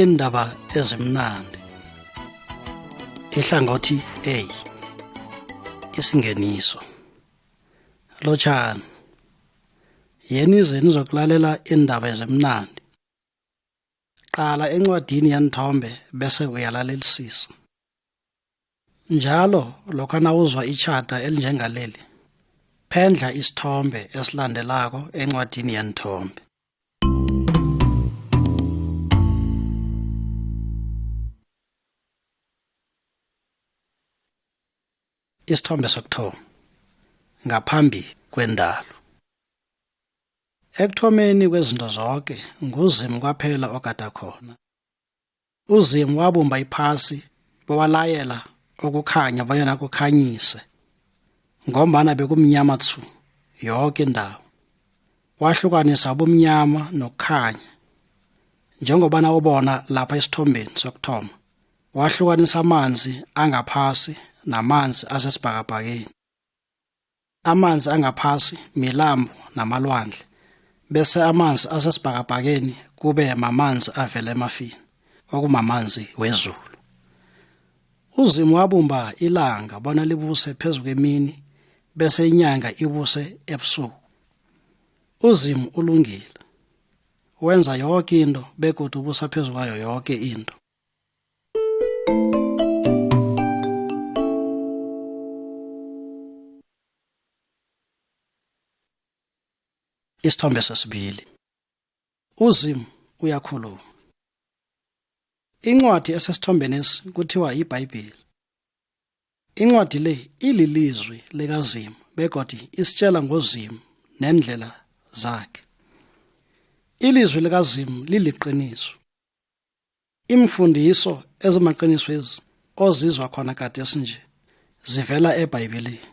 Indaba ezimnandi. Ihlangothi A. Isingeniso. Lotshani. Yenize nizokulalela indaba ezimnandi. Qala encwadini yanithombe bese uyalalelisisa. Njalo lokho nawuzwa ichata elinjengaleli, phendla isithombe esilandelako encwadini yanithombe. Isithombe sokuthoma. Ngaphambi kwendalo. Ekuthomeni kwezinto zonke nguZimu kwaphela okade khona. uZimu wabumba iphasi bewalayela ukukhanya bonyana kukhanyise, ngombana bekumnyama tsu yonke indawo. Wahlukanisa ubumnyama nokukhanya. Njengoba ubona lapha esithombeni sokuthoma, wahlukanisa amanzi angaphasi namanzi asesibhakabhakeni. Amanzi angaphasi milambo namalwandle, bese amanzi asesibhakabhakeni kube mamanzi avela emafini, okumamanzi wezulu. uZimu wabumba ilanga bona libuse phezu kwemini, bese inyanga ibuse ebusuku. uZimu ulungile, wenza yonke into begodu ubusa phezu kwayo yonke into. Isithombe sesibili. uZimu uyakhuluma. Incwadi esesithombeni lesi kuthiwa iBhayibheli. Incwadi le ililizwi likaZimu begodu isitshela ngoZimu nendlela zakhe. Ilizwi likaZimu liliqiniso. Imfundiso ezimaqiniso ezi ozizwa khona kade sinje zivela eBhayibhelini.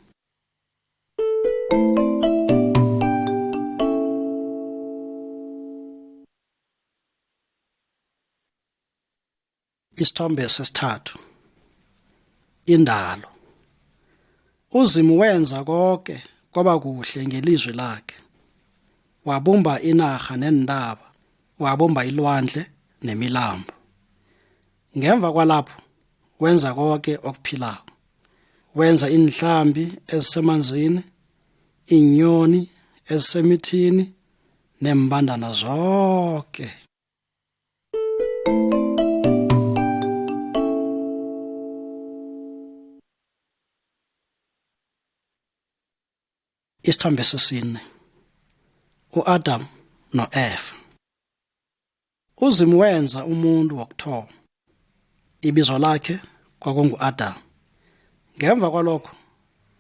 Isithombe sesithathu. Indalo. uZimu wenza konke kwaba kuhle ngelizwi lakhe. Wabumba inarha nentaba, wabumba ilwandle nemilambo. Ngemva kwalapho wenza konke okuphilayo. Wenza inhlambi ezisemanzini, inyoni ezisemithini, nembandana zonke. Isithombe sesine. uAdam noEva. uZimu wenza umuntu wokuthoma. Ibizo lakhe kwakungu-Adam. Ngemva kwalokho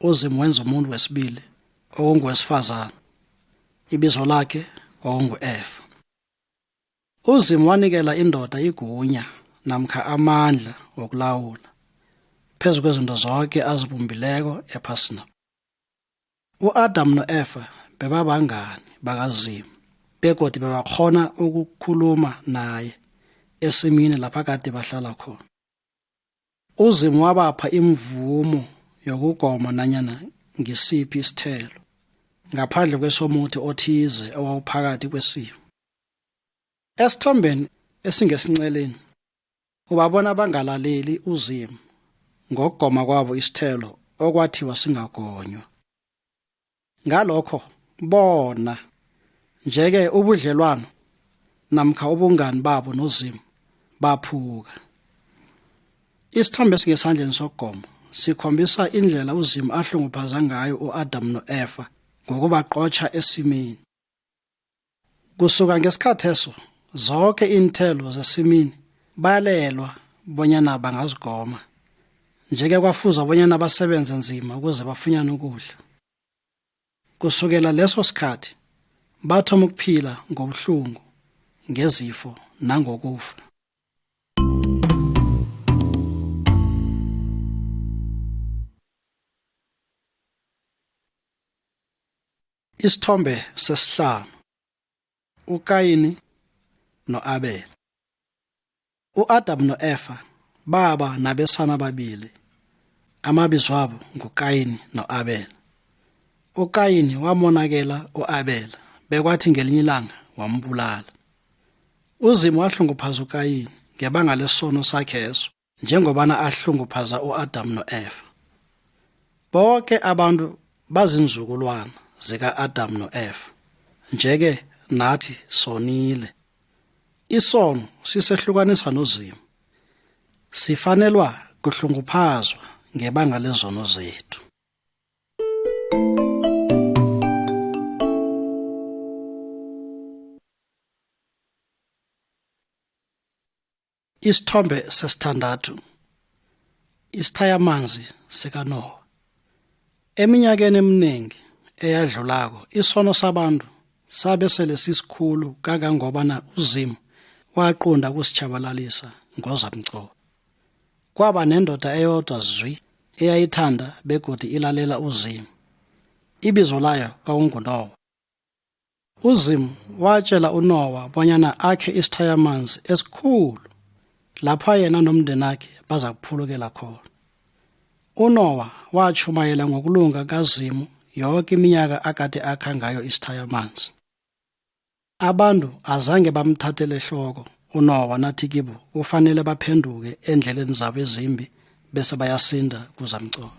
uZimu wenza umuntu wesibili okungowesifazane. Ibizo lakhe kwakungu-Eva. uZimu wanikela indoda igunya namkha amandla wokulawula phezu kwezinto zonke azibumbileko ephasini. uAdam noEva bebabangani bakaZimu begodu bebakhona ukukhuluma naye esimini lapha kade bahlala khona. uZimu wabapha imvumo yokugoma nanyana ngisiphi isithelo ngaphandle kwesomuthi othize owawuphakathi kwesimo. Esithombeni esingesinceleni ubabona bangalaleli uZimu ngokugoma kwabo isithelo okwathiwa singagonywa. Ngalokho bona njeke ubudlelwano namkha ubungani babo noZimu baphuka. Isithombe esingesandleni sokugoma sikhombisa indlela uZimu ahlunguphaza ngayo uAdam noEva ngokubaqotsha esimini. Kusuka ngesikhathi eso zonke inthelo zesimini bayalelwa bonyana bangazigoma, njeke kwafuza bonyana basebenze nzima ukuze bafunyane ukudla. Kusukela leso sikhathi bathoma ukuphila ngobuhlungu, ngezifo nangokufa. Isithombe sesihlanu. uKayini noAbel. uAdam noEva baba nabesana ababili. Amabizo abo nguKayini noAbel. uKayini wamonakela bekwathi ngelinye ilanga wambulala. uZimu wahlunguphaza uKayini ngebanga lesono sakhe eso, njengobana ahlunguphaza uAdam noEva. Bonke abantu bazinzukulwana zika-Adam noEva, njeke nathi sonile. Isono sisehlukanisa nozimo. Sifanelwa kuhlunguphazwa ngebanga lezono zethu. Isithombe sesithandathu. Isithayamanzi sikaNowa. Eminyakeni eminingi eyadlulako, isono sabantu sabe sele sisikhulu kangangobana uZimu waqonda kusitshabalalisa ngozamcolo. Kwaba nendoda eyodwa zwi eyayithanda begodi ilalela uZimu. Ibizo layo kwakunguNowa. uZimu watshela uNowa bonyana akhe isithayamanzi esikhulu lapha yena nomndeni wakhe baza kuphulukela khona. uNowa watshumayela ngokulunga kaZimu yonke iminyaka akade akha ngayo isithayamanzi. Abantu azange bamthathele ehloko uNowa, nathi kibo kufanele baphenduke endleleni zabo ezimbi bese bayasinda kuzamcolo.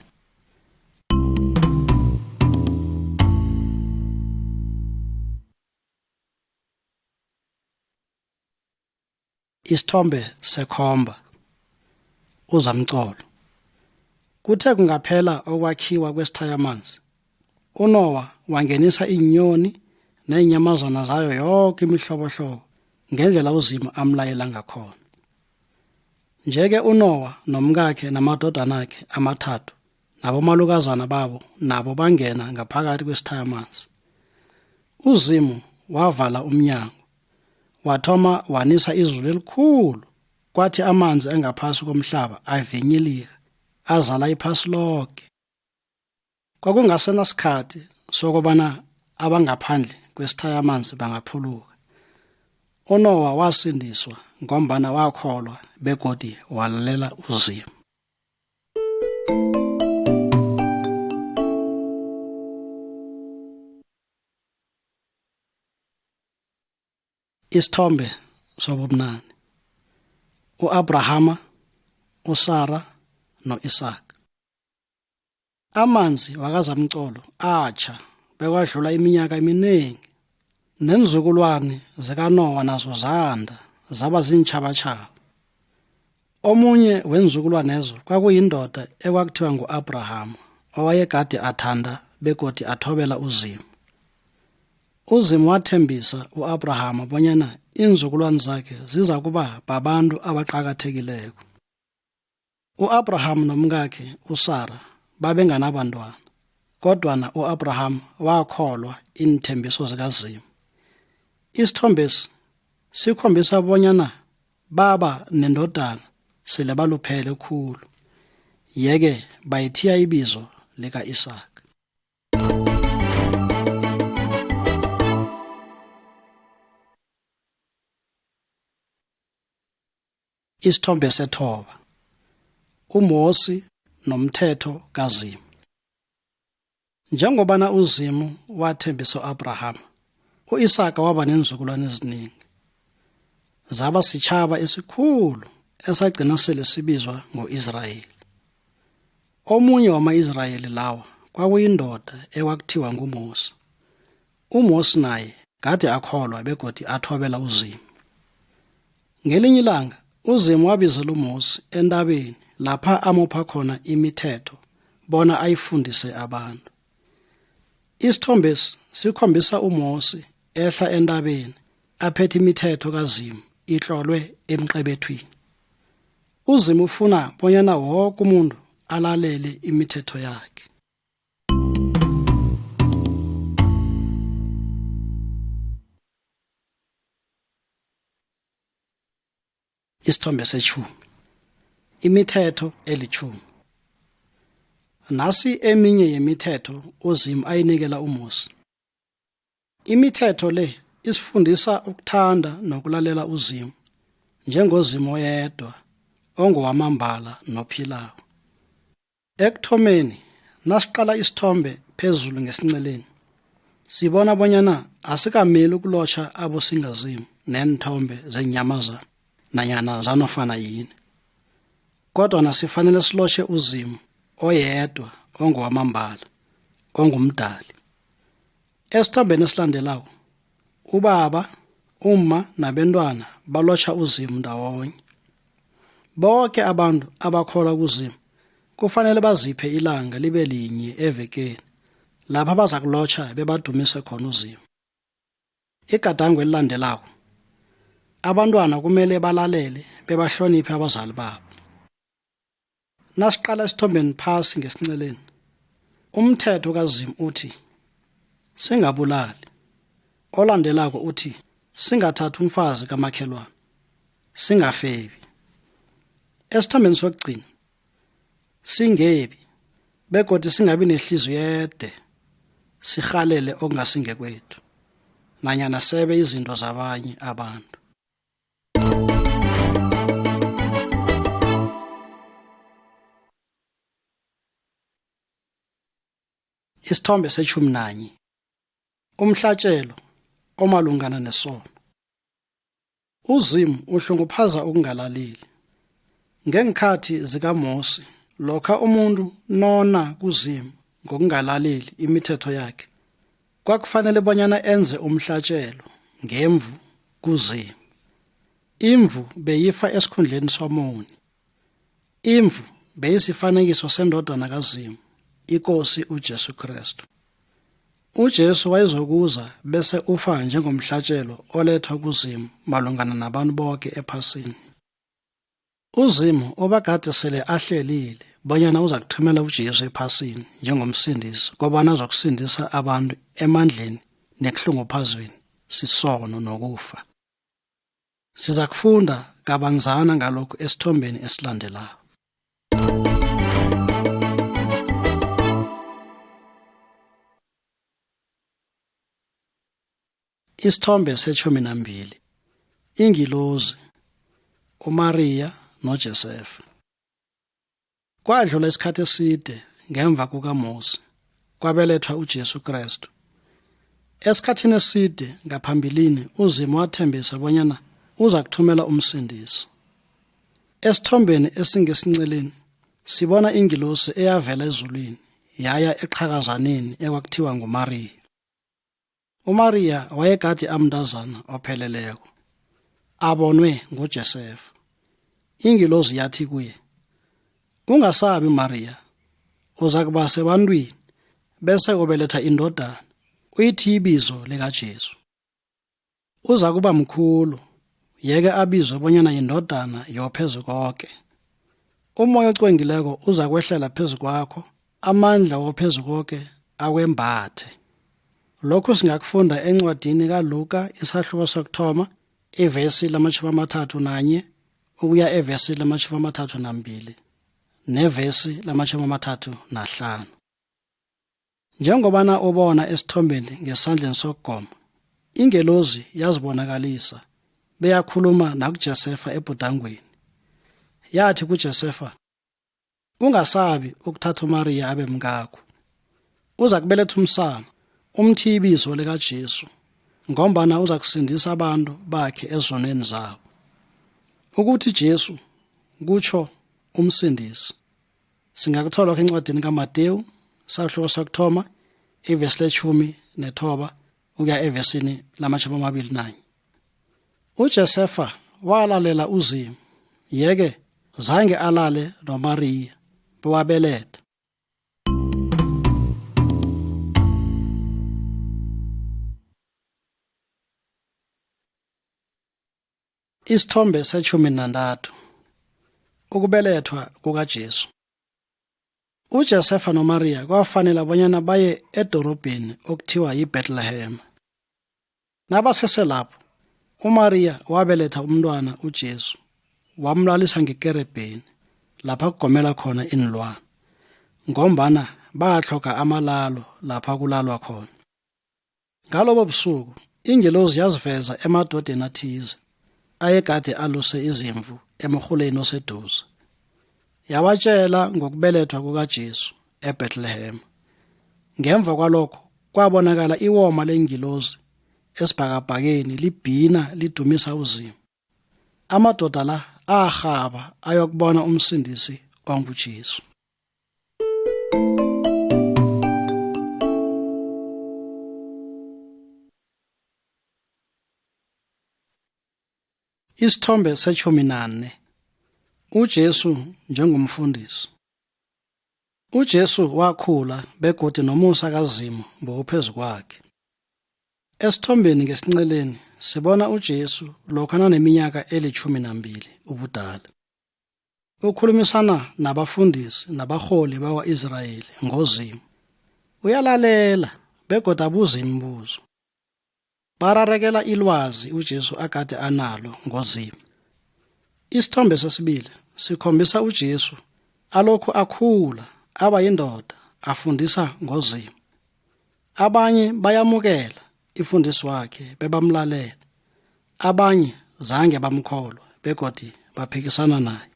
Isithombe sekhomba. Uzamcolo. Kuthe kungaphela okwakhiwa kwesithayamanzi, uNowa wangenisa inyoni nezinyamazana zayo yonke imihlobohlobo ngendlela uZimu amlayela ngakhona. Njeke uNowa nomkakhe namadodana akhe amathathu nabomalukazana babo nabo bangena ngaphakathi kwesithayamanzi. uZimu wavala umnyango, wathoma wanisa izulu elikhulu, kwathi amanzi engaphasi komhlaba avinyilika azala iphasi lonke. Kwakungasenasikhathi sokubana abangaphandle kwesithayamanzi bangaphuluka. uNowa wasindiswa ngombana wakholwa begodi walalela uZimu. Isithombe sobumnani. uAbrahama, uSara noIsaka. Amanzi wakazamcolo atsha bekwadlula iminyaka eminingi. Nenzukulwane zikaNowa nazo zanda zaba zintshabatshaba. Omunye wenzukulwanezo kwakuyindoda ekwakuthiwa nguAbrahama, owayegade athanda begodi athobela uZimu. uZimu wathembisa uAbrahama bonyana inzukulwane zakhe ziza kuba babantu abaqhakathekileko. uAbrahama nomkakhe uSara babenganabantwana, kodwana uAbrahama wakholwa inthembiso zikaZimu. Isithombesi sikhombisa bonyana baba nendodana sele baluphele khulu, yeke bayithiya ibizo lika-Isaka. Isithombe sethoba. uMosi nomthetho kaZimu. Njengobana uZimu wathembisa uAbrahama, uIsaka waba nenzukulwane eziningi. Zaba sitshaba esikhulu esagcina sele sibizwa ngo-Israyeli. Omunye wama-Israyeli lawa kwakuyindoda ekwakuthiwa nguMosi. uMosi naye kade akholwa begodi athobela uZimu. Ngelinye ilanga uZimu wabizela uMosi entabeni lapha amupha khona imithetho bona ayifundise abantu. Isithombesi sikhombisa uMosi ehla entabeni aphethe imithetho kaZimu ihlolwe emqebethweni. uZimu ufuna bonyana wonke umuntu alalele imithetho yakhe. Isithombe setshumi. Imithetho elitshumi. Nasi eminye yemithetho uZimu ayinikela uMosi. Imithetho le isifundisa ukuthanda nokulalela uZimu njengoZimu oyedwa ongowamambala nophilayo. Ekuthomeni nasiqala isithombe phezulu ngesinceleni, sibona bonyana asikameli ukulotsha abosingazimu nenthombe zenyamazana nanyana zanofana yini. Kodwa nasifanele siloshe uZimu oyedwa ongowamambala, ongumdali. Esithombeni esilandelayo, ubaba, uma nabantwana balotsha uZimu ndawonye. Bonke abantu abakholwa kuZimu kufanele baziphe ilanga libe linye evekeni lapha baza kulotsha bebadumise khona uZimu. Igadango elilandelayo, abantwana kumele balalele bebahloniphe abazali babo. Nasiqala esithombeni phasi ngesinceleni, umthetho kaZimu uthi singabulali. Olandelayo uthi singathathi umfazi kamakhelwane, singafebi. Esithombeni sokugcina, singebi begodi singabi nehliziyo yede, sihalele okungasingekwethu nanyana sebe izinto zabanye abantu. Isithombe se-11, umhlatshelo omalungana nesono. uZimu uhlunguphaza ukungalaleli. Ngengikhathi zikaMosi, lokha umuntu nona kuZimu ngokungalaleli imithetho yakhe, kwakufanele bonyana enze umhlatshelo ngemvu kuZimu. Imvu beyifa esikhundleni somoni. Imvu beyisifanekiso sendodana kaZimu, iNkosi uJesu Kristu. uJesu wayezokuza bese ufa njengomhlatshelo olethwa kuZimu malungana nabantu bonke ephasini. uZimu obagade sele ahlelile bonyana uza kuthumela uJesu ephasini njengomsindisi kobana azokusindisa abantu emandleni nekuhlunguphazweni, sisono nokufa. Siza kufunda kabanzana ngalokhu esithombeni esilandelayo. Isithombe se-12, ingilozi, uMariya noJosefa. Kwadlula isikhathi eside ngemva kukaMosi, kwabelethwa uJesu Kristu. Esikhathini eside ngaphambilini uZimu wathembisa bonyana uza kuthumela umsindisi. Esithombeni esingesinceleni sibona ingilosi eyavela ezulwini yaya eqhakazaneni ekwakuthiwa nguMariya. uMariya wayegade amntazana opheleleko, abonwe nguJosefa. Ingilozi yathi kuye, "Ungasabi Mariya, uza kuba sebantwini bese ubeletha indodana, uyithi ibizo likaJesu. Uza kuba mkhulu, yeke abizwe bonyana yindodana yoPhezukonke. Umoya ocwengileko uza kwehlela phezu kwakho, amandla woPhezukonke akwembathe." Lokhu singakufunda encwadini kaLuka isahluko sokuthoma, ivesi lama-31 ukuya evesi lama-32 nevesi lama-35. Njengobana ubona esithombeni ngesandleni sokugoma, ingelozi yazibonakalisa beyakhuluma nakuJosefa ebhudangweni. Yathi kuJosefa, "Ungasabi ukuthatha uMariya abe mkakho. Uza kubeletha umsana, umthi ibizo likaJesu, ngombana uza kusindisa abantu bakhe ezonweni zabo." Ukuthi Jesu kutsho umsindisi singakuthola encwadini kaMateyu isahluko sokuthoma, ivesi le-19 ukuya evesini lama-21. uJosefa walalela uZimu, yeke zange alale noMariya bewabeletha. Isithombe se-13, ukubelethwa kukaJesu. uJosefa noMariya kwafanele bonyana baye edorobheni okuthiwa yiBethlehem. Nabasese lapho, uMariya wabeletha umntwana uJesu, wamlalisa ngekerebheni lapha kugomela khona iinlwana, ngombana batlhoga amalalo lapha kulalwa khona. Ngalobo busuku ingelozi yaziveza emadodeni athize ayegade aluse izimvu emrhuleni oseduze. Yawatshela ngokubelethwa kukaJesu eBethlehem. Ngemva kwalokho kwabonakala iwoma lengilozi esibhakabhakeni libhina lidumisa uZimu. amadoda la ahaba ayokubona umsindisi onguJesu. Isithombe se-14. uJesu njengomfundisi. uJesu wakhula begodi nomusa kaZimu bokuphezu kwakhe. Esithombeni ngesinceleni sibona uJesu lokhu aneminyaka eli-12 ubudala. Ukhulumisana nabafundisi nabaholi bakwa-Israyeli ngoZimu. Uyalalela begodi abuza imibuzo. Bararekela ilwazi uJesu akade analo ngoZimu. Isithombe sesibili sikhombisa uJesu alokhu akhula aba yindoda afundisa ngoZimu. Abanye bayamukela imfundiso wakhe bebamlalela. Abanye zange bamkholwa begodi baphikisana naye.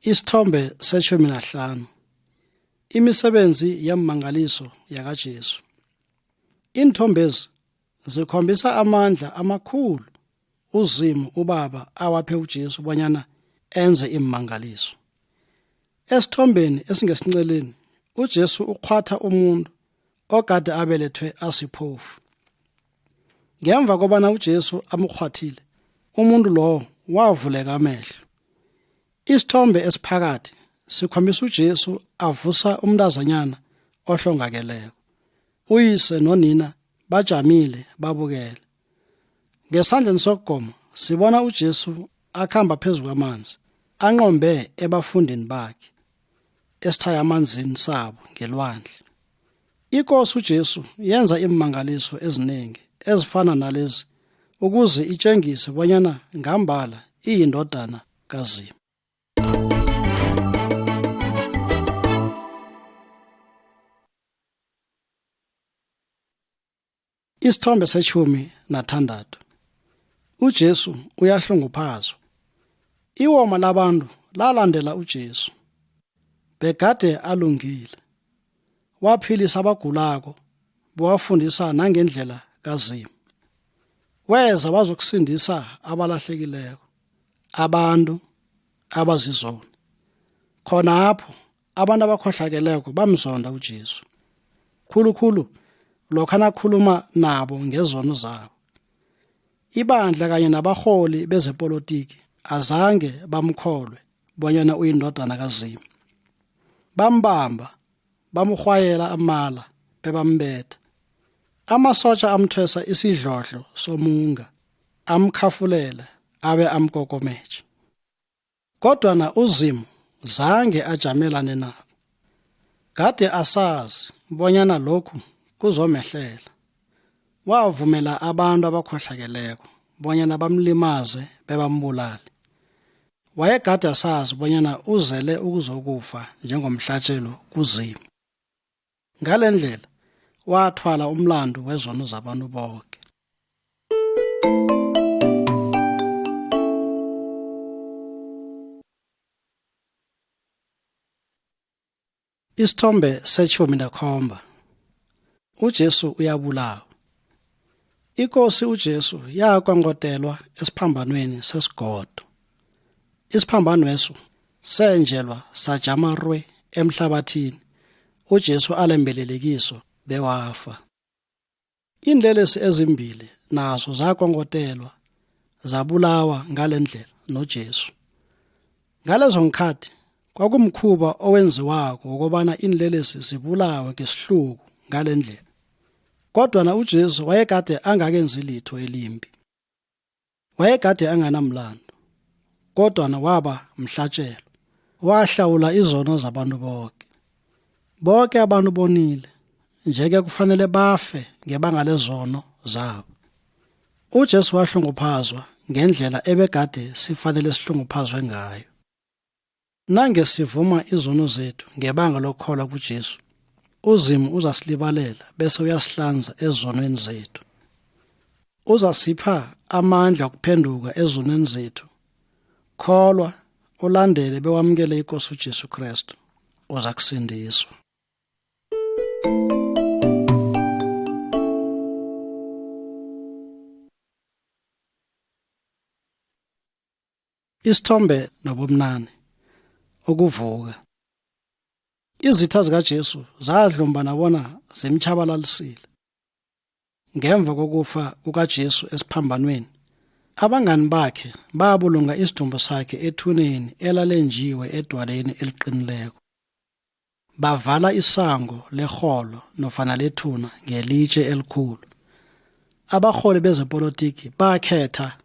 Isithombe se-15. Imisebenzi yemangaliso yakaJesu. Intombezi zikhombisa amandla amakhulu uZimu ubaba awaphe uJesu bonyana enze imangaliso. Esithombeni esingesinceleni uJesu ukhwatha umuntu okade abelethwe asiphofu. Ngemva kobana uJesu amkhwathile, umuntu lowo wavuleka amehlo. Isithombe esiphakathi sikhombisa uJesu avusa umntazanyana ohlongakeleko. Uyise nonina bajamile babukele. Ngesandleni sokugoma sibona uJesu akhamba phezu kwamanzi, anqombe ebafundini bakhe esithaya amanzini sabo ngelwandle. Inkosi uJesu yenza imangaliso eziningi ezifana nalezi ukuze itshengise bonyana ngambala iyindodana kaZimu. Isithombe se-16. uJesu uyahlunguphazwa. Iwoma labantu lalandela uJesu. Begade alungile. Waphilisa abagulako, bowafundisa nangendlela kaZimu. Weza wazokusindisa abalahlekileko, abantu abazizona. Khonapho abantu abakhohlakeleko bamzonda uJesu. Khulukhulu lokho anakhuluma nabo ngezono zabo. Ibandla kanye nabaholi bezepolitiki azange bamkholwe bonyana uyindodana kaZimu. Bambamba, bamkhwayela amala, bebambetha. Amasotsha amthwesa isidlodlo somunga, amkhafulela abe amkokomeje. Kodwa uZimu zange ajamelane nabo. Kade asazi bonyana lokhu kuzomehlela. Wavumela abantu abakhohlakeleko bonyana bamlimaze bebambulale. Wayegade asazi bonyana uzele ukuzokufa njengomhlatshelo kuZimu. Ngalendlela wathwala umlandu wezono zabantu bonke. Isithombe se-17. uJesu uyabulawa. Inkosi uJesu yakwangotelwa esiphambanweni sesigodo. Isiphambano senjelwa sajama rwe emhlabathini. uJesu alembelelekiso bewafa. Inlelesi ezimbili nazo zakwangotelwa zabulawa ngalendlela noJesu. Ngalezo ngikhathi kwakumkhuba owenziwako ukubana inlelesi zibulawe ngesihluku ngalendlela. Kodwa uJesu wayekade angakenzi litho elimbi. Wayekade anganamlando. Kodwa waba mhlatshelo. Wahlawula izono zabantu bonke. Bonke abantu bonile njeke kufanele bafe ngebanga lezono zabo. uJesu wahlunguphazwa ngendlela ebekade sifanele sihlunguphazwe ngayo. Nange sivuma izono zethu ngebanga lokukholwa kuJesu, uZimu uzasilibalela bese uyasihlanza ezonweni zethu. Uzasipha amandla okuphenduka ezonweni zethu. Kholwa, ulandele bewamukele iNkosi uJesu Kristu, uzakusindiswa. Isithombe nobumnane ukuvuka. Izitha zikaJesu zadlumbana bona zimtshabalalisile. Ngemva kokufa kukaJesu esiphambanweni, abangani bakhe babulunga isidumbu sakhe ethuneni elalenjiwe edwaleni eliqinileko. Bavala isango leholo nofana lethuna ngelitshe elikhulu. Abaholi bezepolitiki bakhetha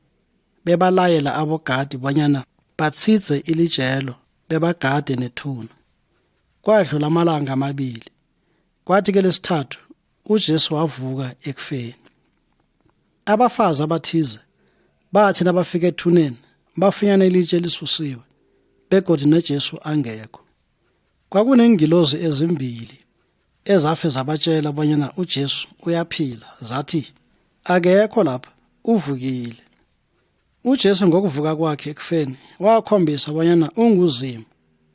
bebalayela abogadi bonyana batsitse ilijelo bebagade nethuna. Kwadlula amalanga amabili. Kwathi-ke lesithathu uJesu wavuka ekufeni. Abafazi abathize bathi nabafika ethuneni bafunyana ilitshe lisusiwe begodu noJesu angekho. Kwakunengilozi ezimbili ezafe zabatshela bonyana uJesu uyaphila, zathi, "Akekho lapha, uvukile." uJesu ngokuvuka kwakhe ekufeni wakhombisa bonyana unguZimu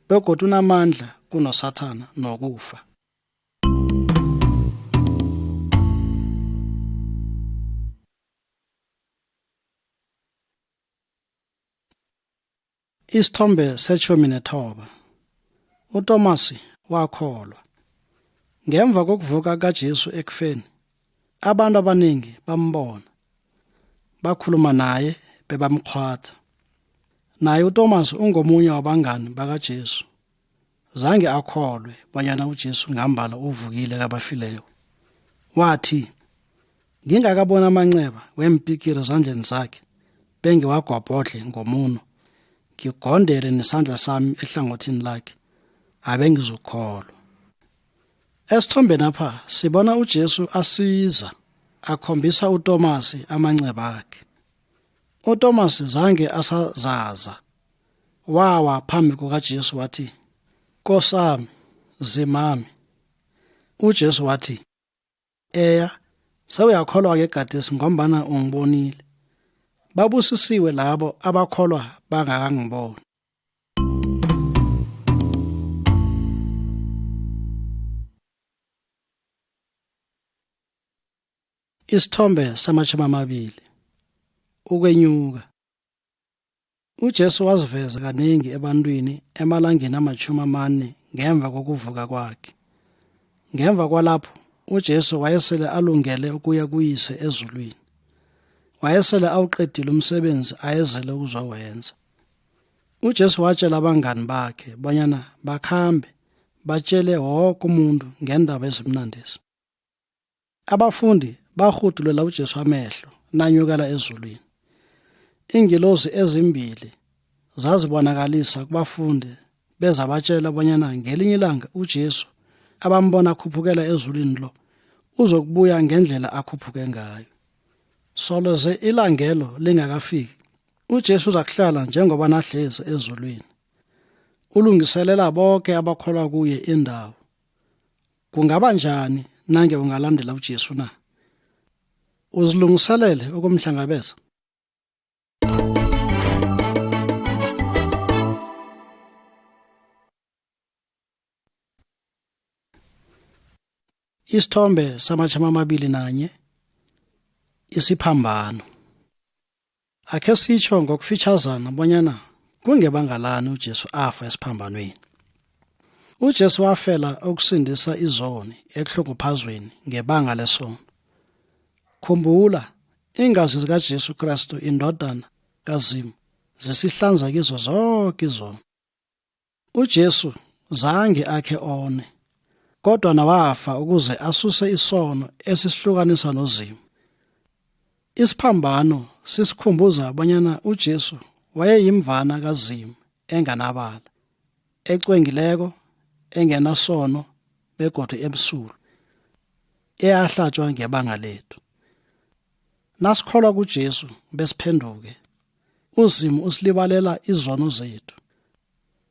begodu unamandla kunoSathana nokufa. Isithombe setshumi nethoba. UTomasi wakholwa. Ngemva kokuvuka kaJesu ekufeni, abantu abaningi bambona, bakhuluma naye bebamkhwatha. Naye uTomasi ungomunye wabangani bakaJesu. Zange akholwe bonyana uJesu ngambala uvukile kabafileyo. Wathi, "Ngingakabona amanceba wempikiri ezandleni zakhe, bengiwagwabhodle ngomuno, ngigondere nesandla sami ehlangothini lakhe, abengizukholwa." Esithombeni apha sibona uJesu asiza, akhombisa uTomasi amanceba akhe. uTomasi zange asazaza. Wawa phambi kukaJesu wathi, "Nkosami, Zimami." uJesu wathi, "Eya, sewuyakholwa-ke gadesi ngombana ungibonile. Babusisiwe labo abakholwa bangakangiboni." Isithombe sama-20 ukwenyuka. uJesu waziveza kaningi ebantwini emalangeni 40 ngemva kokuvuka kwakhe. Ngemva kwalapho uJesu wayesele alungele ukuya kuyise ezulwini. Wayesele awuqedile umsebenzi ayezele ukuzowenza. uJesu watshela abangani bakhe bonyana bakhambe batshele wonke umuntu ngendaba ezimnandisi. Abafundi bahudulela uJesu amehlo nanyukela ezulwini. Ingilozi ezimbili zazibonakalisa kubafundi bezabatshela bonyana ngelinye ilanga uJesu abambona akhuphukela ezulwini lo uzokubuya ngendlela akhuphuke ngayo. Soloze ilangelo lingakafiki, uJesu uzakuhlala njengoba nahlezi ezulwini. Ulungiselela bonke abakholwa kuye indawo. Kungaba njani nange ungalandela uJesu na? Uzilungiselele ukumhlangabeza? Isithombe sama-21 isiphambano. Akhe sitsho ngokufitshazana bonyana kungebanga lani uJesu afa esiphambanweni. uJesu wafela ukusindisa izoni ekuhlukuphazweni ngebanga lesono. Khumbula, ingazi zikaJesu Kristu indodana kaZimu zisihlanza kizo zonke izono. uJesu zange akhe one, kodwa nawafa ukuze asuse isono esisihlukanisa noZimu. Isiphambano sisikhumbuza abanyana uJesu wayeyimvana kaZimu enganabala, ecwengileko, engenasono begodu emsulwa, eyahlatshwa ngebanga lethu. Nasikholwa kuJesu besiphenduke, uZimu usilibalela izono zethu.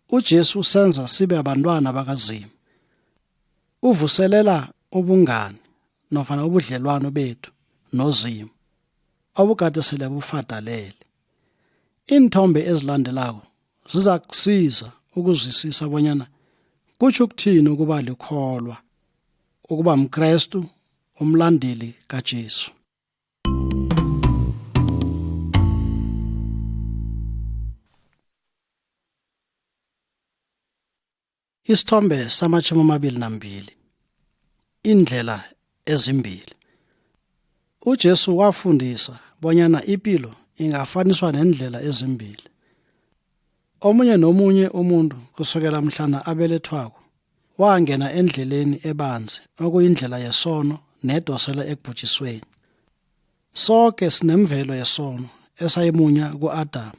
uJesu usenza sibe abantwana bakaZimu. Uvuselela ubungani nofana ubudlelwano bethu noZimu obukade sele bufadalele. Inthombe ezilandelako zizakusiza ukuzwisisa bonyana kutsho ukuthini ukuba likholwa. ukuba mKristu, umlandeli kaJesu. Isithombe sama-22. Indlela ezimbili. uJesu wafundisa bonyana impilo ingafaniswa nendlela ezimbili. Omunye nomunye umuntu kusukela mhlana abelethwako wangena endleleni ebanzi okuyindlela yesono nedosela ekubhujisweni. Sonke sinemvelo yesono esayimunya ku-Adamu.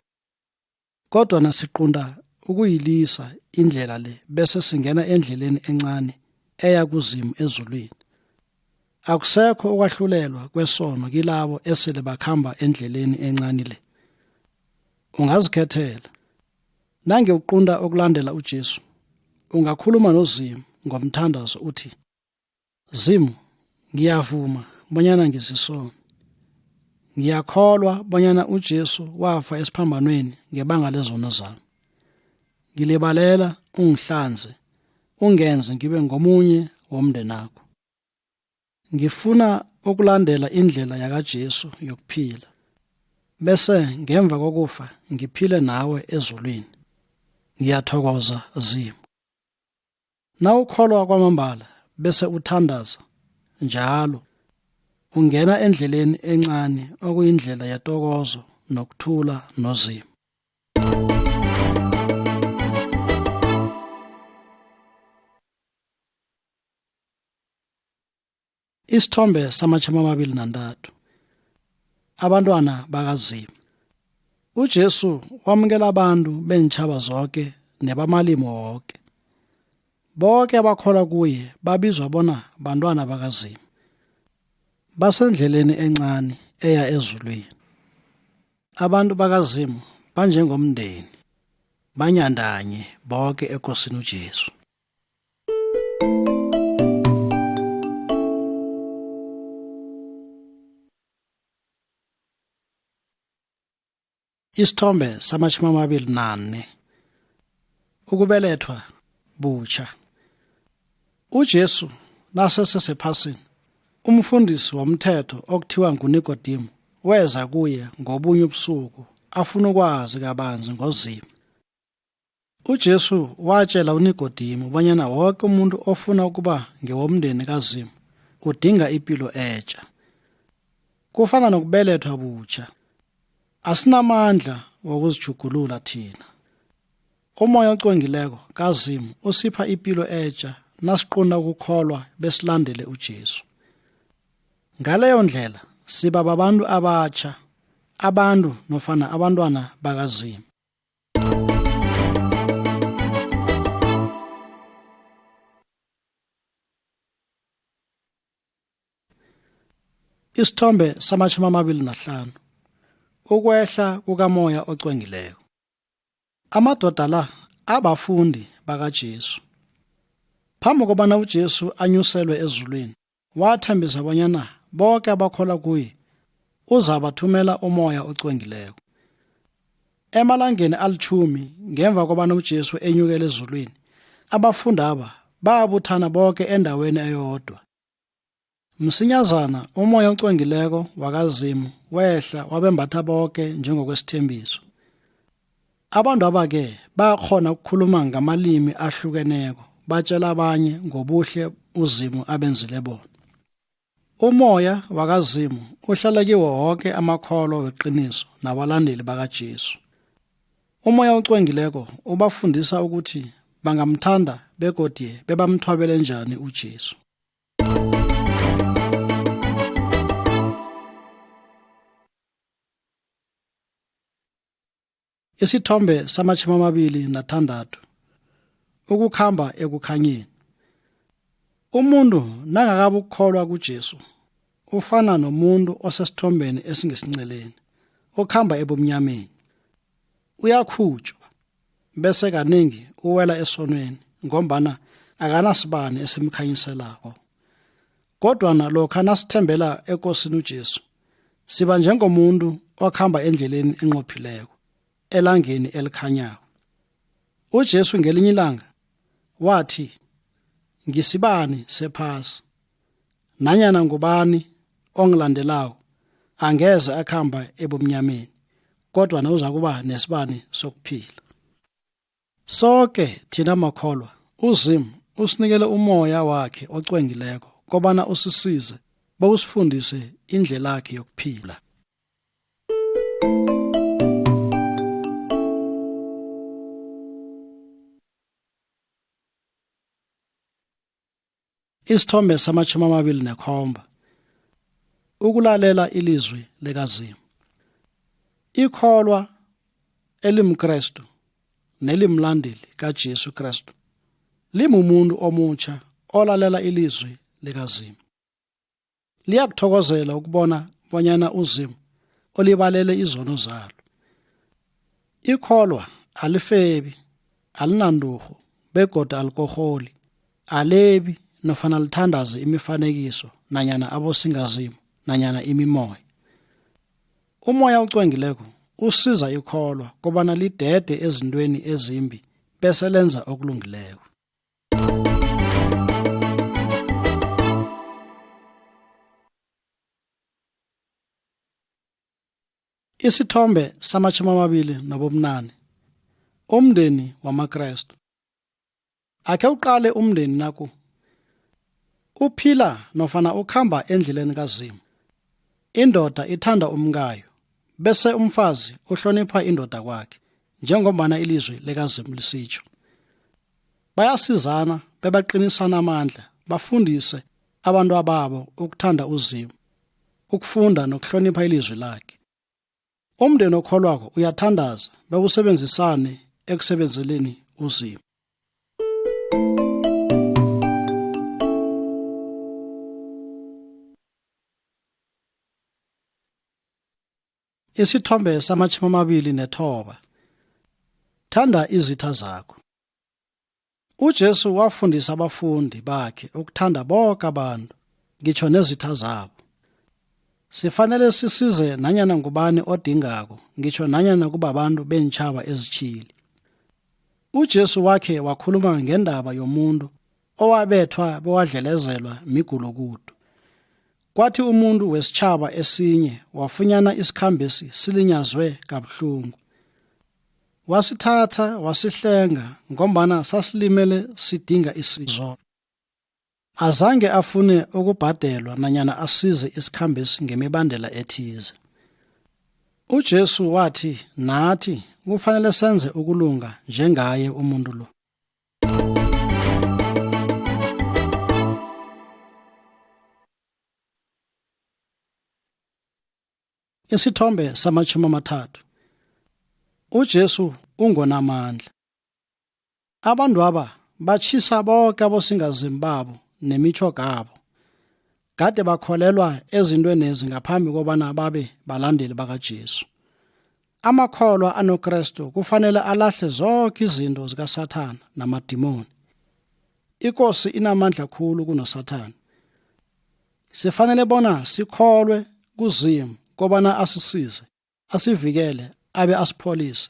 Kodwa nasiqunda ukuyilisa indlela le bese singena endleleni encane eya kuzimu ezulwini. Akusekho ukwahlulelwa kwesono kilabo esele bakhamba endleleni encane le. Ungazikhethela. Nange uqunda ukulandela uJesu, ungakhuluma noZimu ngomthandazo uthi, Zimu, ngiyavuma bonyana ngizisono. Ngiyakholwa bonyana uJesu wafa esiphambanweni ngebanga lezono zami. Ngilibalela ungihlanze, ungenze ngibe ngomunye womndenakho. Ngifuna ukulandela indlela yakaJesu yokuphila, bese ngemva kokufa ngiphile nawe ezulwini. Ngiyathokoza Zimu. Nawukholwa kwamambala bese uthandaza njalo, ungena endleleni encane okuyindlela yetokozo nokuthula noZimu. Isithombe sama-23. Abantwana bakaZimu. uJesu wamukela abantu bentshaba zonke nebamalimi wonke. Bonke abakholwa kuye babizwa bona bantwana bakaZimu. Basendleleni encane eya ezulwini. Abantu bakaZimu banjengomndeni, banyandanye bonke eNkosini uJesu. Isithombe sama-24. Ukubelethwa butsha. uJesu nasesesephasini, umfundisi womthetho okuthiwa nguNikodemu weza kuye ngobunye ubusuku afuna ukwazi kabanzi ngoZimu. uJesu watshela uNikodemu bonyana wonke umuntu ofuna ukuba ngewomndeni kaZimu udinga impilo entsha. Kufana nokubelethwa butsha. Asinamandla wokuzijugulula thina. Umoya ocwengileko kaZimu usipha impilo entsha nasiqunda ukukholwa besilandele uJesu. Ngaleyo ndlela siba babantu abatsha, abantu nofana abantwana bakaZimu. Isithombe sama-25. Ukwehla kukamoya ocwengileko. Amadoda la abafundi bakaJesu. Phambi kobana uJesu anyuselwe ezulwini, wathembisa bonyana bonke abakholwa kuye uzabathumela umoya ocwengileko. Emalangeni ali-10 ngemva kobana uJesu enyukele ezulwini, abafundi aba babuthana bonke endaweni eyodwa. Msinyazana umoya ocwengileko wakaZimu wehla wabembatha bonke njengokwesithembiso. Abantu aba-ke bakhona ukukhuluma ngamalimi ahlukeneko, batshela abanye ngobuhle uZimu abenzile bona. Umoya wakaZimu uhlala kiwo wonke amakholwa weqiniso nabalandeli bakaJesu. Umoya ocwengileko ubafundisa ukuthi bangamthanda begodu bebamthwabele njani uJesu. Isithombe sama-26. Ukukhamba ekukhanyeni. Umuntu nangakabe ukukholwa kuJesu ufana nomuntu osesithombeni esingesinceleni, okhamba ebumnyameni. Uyakhutshwa bese kaningi uwela esonweni ngombana akanasibane esimkhanyiselako. Kodwa lokha nasithembela eNkosini uJesu, siba njengomuntu okhamba endleleni enqophileko, elangeni elikhanyako. uJesu ngelinye ilanga wathi, ngisibani sephasi nanyana ngubani ongilandelayo angeze akhamba ebumnyameni, kodwa uza kuba nesibani sokuphila. Sonke thina makholwa uZimu usinikele umoya wakhe ocwengileko kobana usisize bokusifundise indlela yakhe yokuphila. Isithombe sama-27, ukulalela ilizwi likaZimu. Ikholwa elimKristu nelimlandeli kaJesu Kristu limumuntu omutsha olalela ilizwi likaZimu. Liyakuthokozela ukubona bonyana uZimu olibalele izono zalo. Ikholwa alifebi, alinandurhu, begoda alikoholi, alebi nofana lithandaze imifanekiso nanyana abosingazimu nanyana imimoya. Umoya ocwengileko usiza ikholwa kobana lidede ezintweni ezimbi bese lenza okulungileko. Isithombe sama-28, umndeni wamaKristu. Akhe uqale umndeni naku uphila nofana ukhamba endleleni kaZimu. Indoda ithanda umkayo, bese umfazi uhlonipha indoda kwakhe, njengombana ilizwi likaZimu lisitsho. Bayasizana bebaqinisana amandla, bafundise abantu ababo ukuthanda uZimu, ukufunda nokuhlonipha ilizwi lakhe. Umndeni okholwako uyathandaza bewusebenzisane ekusebenzeleni uZimu. Isithombe sama-29, thanda izitha zakho. UJesu wafundisa abafundi bakhe ukuthanda bonke abantu, ngitsho nezitha zabo. Sifanele sisize nanyana ngubani odingako, ngitsho nanyana kubabantu bentshaba ezitshili. UJesu wakhe wakhuluma ngendaba yomuntu owabethwa bewadlelezelwa migulukudu. Kwathi umuntu wesitshaba esinye wafunyana isikhambesi silinyazwe kabuhlungu. Wasithatha wasihlenga ngombana sasilimele sidinga isizo. Azange afune ukubhadelwa nanyana asize isikhambesi ngemibandela ethize. UJesu wathi nathi kufanele senze ukulunga njengaye umuntu lo. Isithombe sama-30, uJesu ungonamandla. Abantu aba batshisa bonke abosingazimu babo nemitjhoga yabo. Kade bakholelwa ezintweni ezingaphambi kobana babe balandeli bakaJesu. Amakholwa anoKristu kufanele alahle zonke izinto zikaSathane namadimoni. Inkosi inamandla khulu kunoSathane. Sifanele bona sikholwe kuZimu kobana asisize, asivikele, abe asipholise.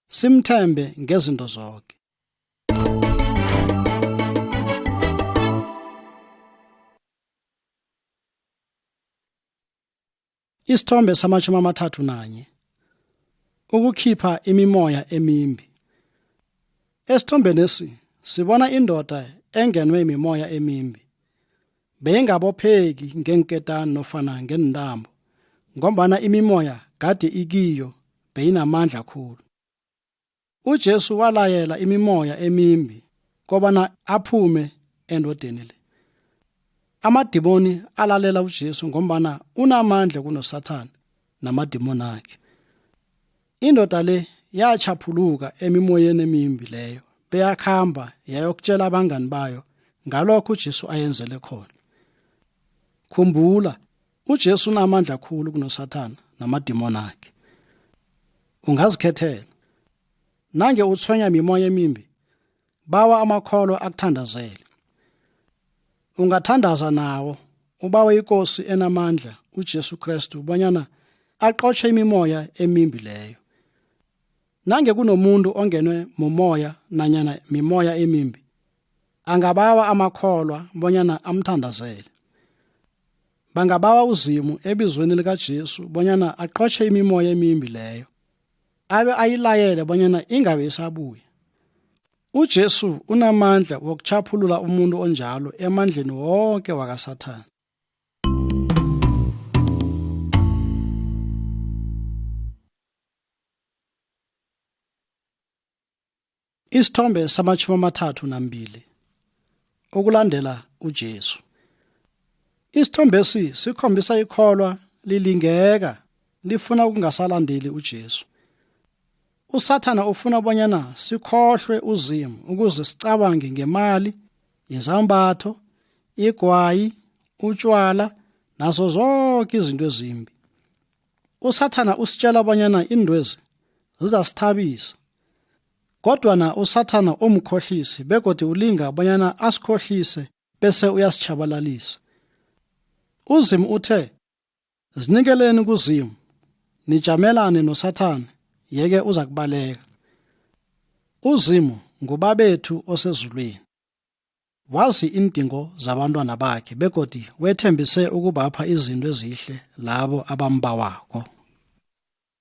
Simthembe ngezinto zonke. Isithombe sama-31, ukukhipha imimoya emimbi. Esithombeni lesi sibona indoda engenwe imimoya emimbi. Beyingabopheki ngenketani nofana ngentambo, ngombana imimoya kade ikiyo beyinamandla khulu. UJesu walayela imimoya emimbi kobana aphume endodeni le. Amadimoni alalela uJesu ngombana unamandla kunoSathane namadimoni akhe. Indoda le yachaphuluka emimoyeni emimbi leyo, beyakhamba yayokutshela abangani bayo ngalokho uJesu ayenzele khona. Khumbula, uJesu unamandla khulu kunoSathane namadimoni akhe. Ungazikhethela. Nange uthwenya imimoya emimbi, bawa amakholwa akuthandazele. Ungathandaza nawo, ubawe inkosi enamandla uJesu Kristu bonyana aqotshe imimoya emimbi leyo. Nange kunomuntu ongenwe mumoya nanyana mimoya emimbi, angabawa amakholwa bonyana amthandazele. bangabawa uZimu ebizweni likaJesu bonyana aqotshe imimoya emimbi leyo, abe ayilayele bonyana ingabe isabuya. UJesu unamandla wokuchaphulula umuntu onjalo emandleni wonke wakaSathane. Isithombe sama-32 ukulandela uJesu. Isithombesi sikhombisa ikholwa lilingeka lifuna ukungasalandeli uJesu. USathana ufuna bonyana sikhohlwe uZimu ukuze sicabange ngemali, izambatho, igwayi, utshwala nazo zonke izinto ezimbi. USathana usitshela bonyana indwezi zizasithabisa. Kodwa uSathana umkhohlisi begodwa ulinga bonyana asikhohlise bese uyasitshabalalisa. uZimu uthe, "Zinikeleni kuZimu, nijamelane noSathane, yeke uza kubaleka." uZimu ngubabethu osezulwini. Wazi indingo zabantwana bakhe begodwa wethembise ukubapha izinto ezihle labo abambawako.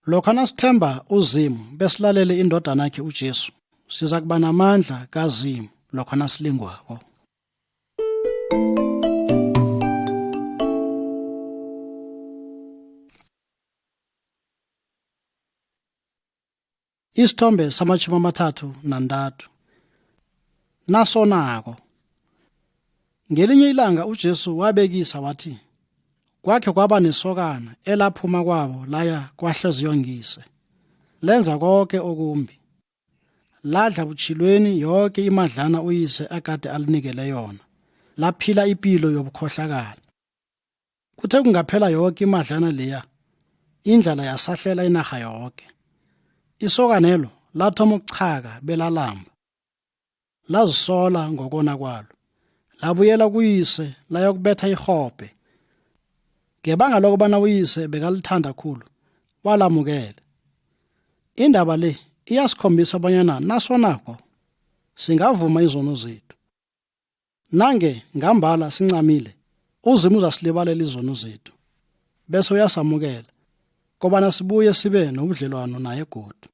Lokho nasithemba uZimu besilalele indodana yakhe uJesu, siza kuba namandla kaZimu lokho nasilingwako. Isithombe sama-33 nasonako. Ngelinye ilanga uJesu wabekisa wathi, kwakhe kwaba nesokana elaphuma kwabo laya kwahloziyongise. Lenza konke okumbi. Ladla butshilweni yonke imadlana uyise akade alinikele yona. Laphila impilo yobukhohlakala. Kuthe kungaphela yonke imadlana leya, indlala yasahlela inaha yonke. Isokanelo lathoma ukuchaka belalamba. Lazisola ngokona kwalo. Labuyela kuyise layokubetha ihobhe. Ngebanga lokubana uyise bekalithanda khulu, walamukela. Indaba le iyasikhombisa bonyana nasonako singavuma izono zethu. Nange ngambala sincamile, uZimu uzasilibalela izono zethu. Bese uyasamukela kobana sibuye sibe nobudlelwano naye godu.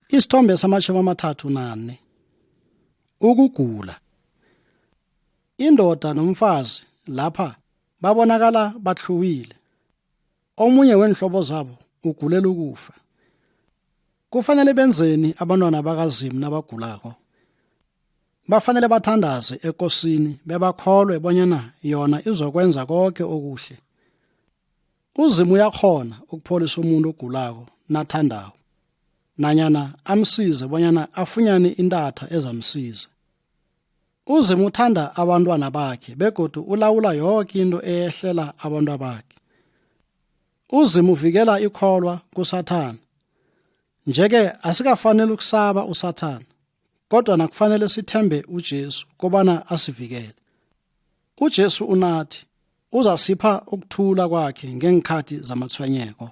Isithombe sama-34 ukugula. Indoda nomfazi lapha babonakala bahluwile. Omunye wenhlobo zabo ugulela ukufa. Kufanele benzeni abantwana bakaZimu nabagulako? Bafanele bathandaze eNkosini bebakholwe bonyana yona izokwenza konke okuhle. uZimu uyakhona ukupholisa umuntu ogulako nathandako, nanyana amsize bonyana afunyane intatha ezamsiza. uZimu uthanda abantwana bakhe begodu ulawula yonke into eyehlela abantwana bakhe. uZimu uvikela ikholwa kuSathane. Njeke asikafanele ukusaba uSathane, kodwa nakufanele sithembe uJesu kobana asivikele. uJesu unathi uzasipha ukuthula kwakhe ngengikhathi zamathwenyeko.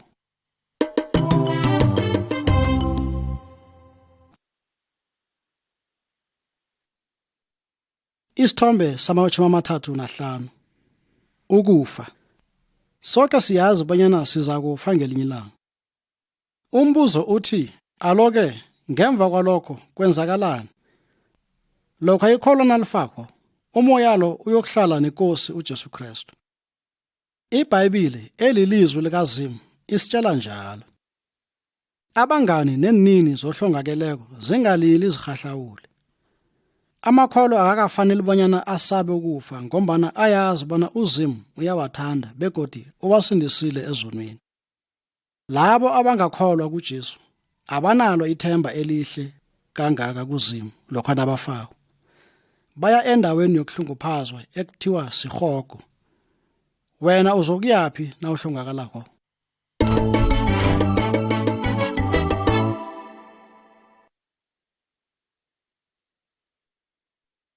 Isithombe sama-35 ukufa. Sonke siyazi bonyana siza kufa ngelinye ilanga. Umbuzo uthi, aloke ngemva kwalokho kwenzakalani? Lokho ikholwa nalifako, umoya lo uyokuhlala neNkosi uJesu Kristu. iBhayibheli elilizwi likaZimu isitshela njalo. Abangani nenini zohlongakeleko zingalili zihahlawule. Amakholwa akakafanele bonyana asabe ukufa ngombana ayazi bona uZimu uyawathanda begodi uwasindisile ezonweni. Labo abangakholwa kuJesu abanalo ithemba elihle kangaka kuZimu lokho nabafako. Baya endaweni yokuhlunguphazwa ekuthiwa sihogo. Wena uzokuyaphi na uhlongakalako?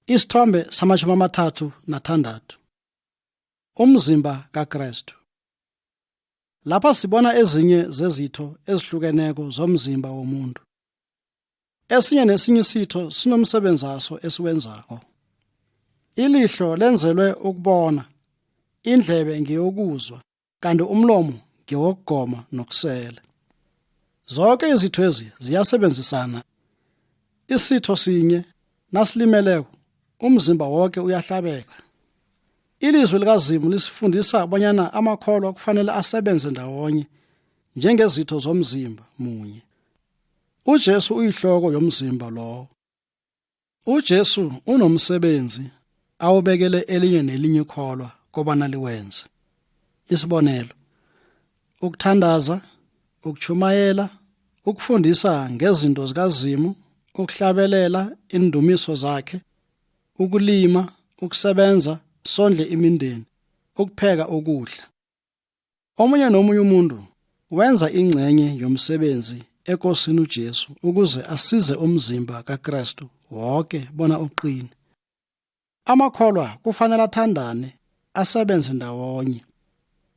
Isithombe sama-36 umzimba kaKristu. Lapha sibona ezinye zezitho ezihlukeneko zomzimba womuntu. Esinye nesinye isitho sinomsebenzi waso esiwenzako. Ilihlo lenzelwe ukubona, indlebe ngeyokuzwa, kanti umlomo ngewokugoma nokusela. Zonke izitho ezi ziyasebenzisana. Isitho sinye nasilimeleko umzimba wonke uyahlabeka. Ilizwi likaZimu lisifundisa bonyana amakholwa kufanele asebenze ndawonye njengezitho zomzimba munye. UJesu uyihloko yomzimba lowo. UJesu unomsebenzi awubekele elinye nelinye ikholwa kobana liwenze. Isibonelo, ukuthandaza, ukuchumayela, ukufundisa ngezinto zikaZimu, ukuhlabelela indumiso zakhe, ukulima, ukusebenza, sondle imindeni, ukupheka ukudla. Omunye nomunye umuntu wenza ingxenye yomsebenzi enkosini uJesu ukuze asize umzimba kaKristu wonke bona uqine. Amakholwa kufanele athandane, asebenze ndawonye.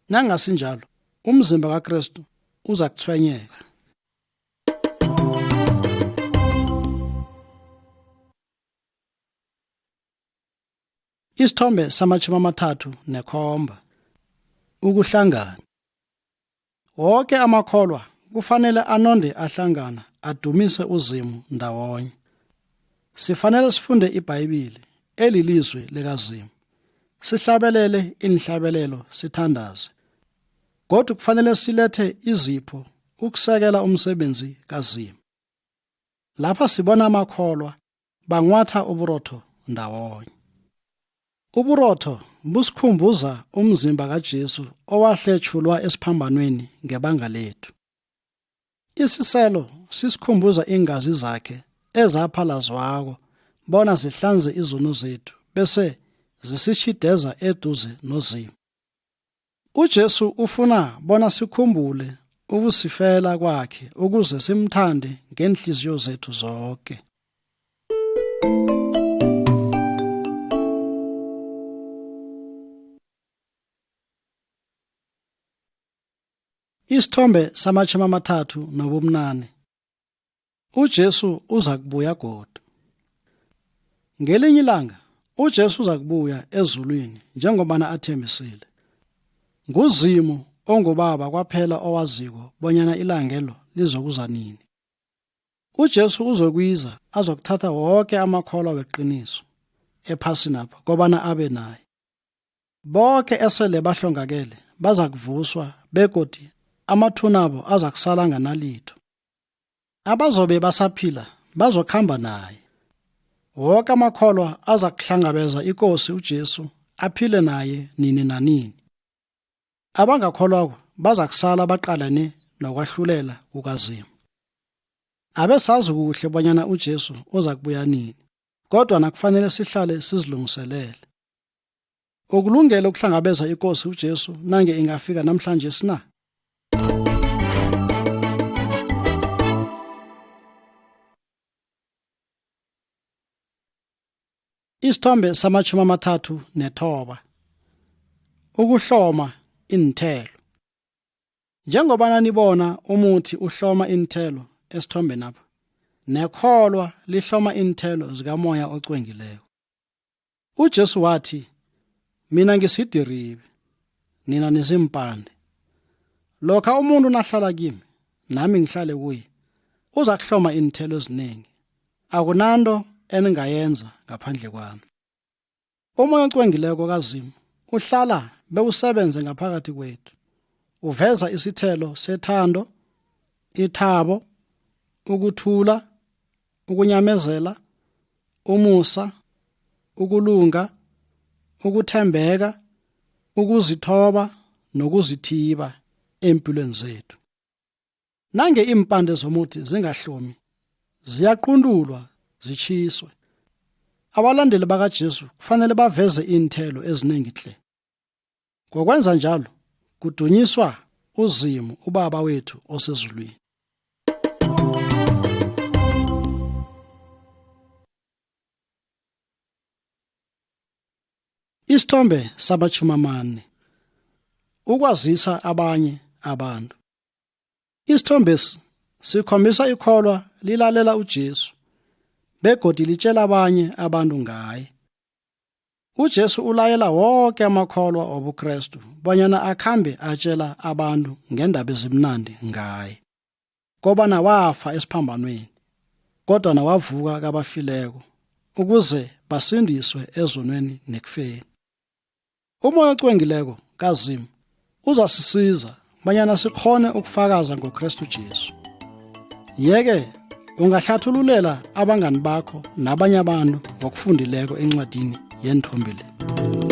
Nangasinjalo, umzimba kaKristu uza kuthwenyeka. Isithombe sama-37. Ukuhlangana. Wonke amakholwa kufanele anonde ahlangana adumise uZimu ndawonye. Sifanele sifunde iBhayibheli elilizwi likaZimu. Sihlabelele inhlabelelo sithandaze. Kodwa kufanele silethe izipho ukusekela umsebenzi kaZimu. Lapha sibona amakholwa bangwatha uburotho ndawonye. Uburotho busikhumbuza umzimba kaJesu owahletshulwa esiphambanweni ngebanga lethu. Isiselo sisikhumbuza ingazi zakhe ezaphalazwako bona zihlanze izono zethu bese zisishideza eduze noZimu. UJesu ufuna bona sikhumbule ukusifela kwakhe ukuze simthande ngenhliziyo zethu zonke. Isithombe sama-38. UJesu uza kubuya godu. Ngelinye ilanga uJesu uza kubuya ezulwini njengobana athembisile. NguZimu onguBaba kwaphela owaziko bonyana ilangelo lizokuza nini. UJesu uzokwiza azokuthatha wonke amakholwa weqiniso ephasini apha kobana abe naye. Bonke esele bahlongakele baza kuvuswa begodi amathunabo aza kusala nganalitho. Abazobe basaphila bazokhamba naye. Wonke amakholwa aza kuhlangabeza iNkosi uJesu aphile naye nini nanini. Abangakholwako baza kusala baqalane nokwahlulela kukaZimu. Abesazi kuhle bonyana uJesu uza kubuya nini, kodwa nakufanele sihlale sizilungiselele. Ukulungela ukuhlangabeza iNkosi uJesu nange ingafika namhlanje sina? Isithombe sama-39. Ukuhloma inthelo. Njengobana nibona umuthi uhloma inthelo esithombe napha, nekholwa lihloma inthelo zikamoya ocwengileko. UJesu wathi, mina ngisidiribi, nina nizimpande. Lokha umuntu nahlala kimi, nami ngihlale kuye, uza kuhloma inthelo eziningi. Akunanto eningayenza ngaphandle kwami. Umoya ocwengileko kaZimu uhlala bewusebenze ngaphakathi kwethu. Uveza isithelo sethando, ithabo, ukuthula, ukunyamezela, umusa, ukulunga, ukuthembeka, ukuzithoba nokuzithiba empilweni zethu. Nange impande zomuthi zingahlomi, ziyaqundulwa zichiswe. Abalandeli bakaJesu kufanele baveze inthelo eziningi hle. Ngokwenza njalo kudunyiswa uZimu uBaba wethu osezulwini. Isithombe sama-40. Ukwazisa abanye abantu. Isithombe sikhombisa ikholwa lilalela uJesu begodi litshela abanye abantu ngaye. UJesu ulayela wonke amakholwa obuKristu bonyana akhambe atshela abantu ngendaba ezimnandi ngaye. Kobana wafa esiphambanweni, kodwa nawavuka kabafileko, ukuze basindiswe ezonweni nekufeni. Umoya ocwengileko kaZimu uzasisiza banyana sikhone ukufakaza ngoKristu Jesu. Yeke ungahlathululela abangani bakho nabanye abantu ngokufundileko encwadini yenithombe le.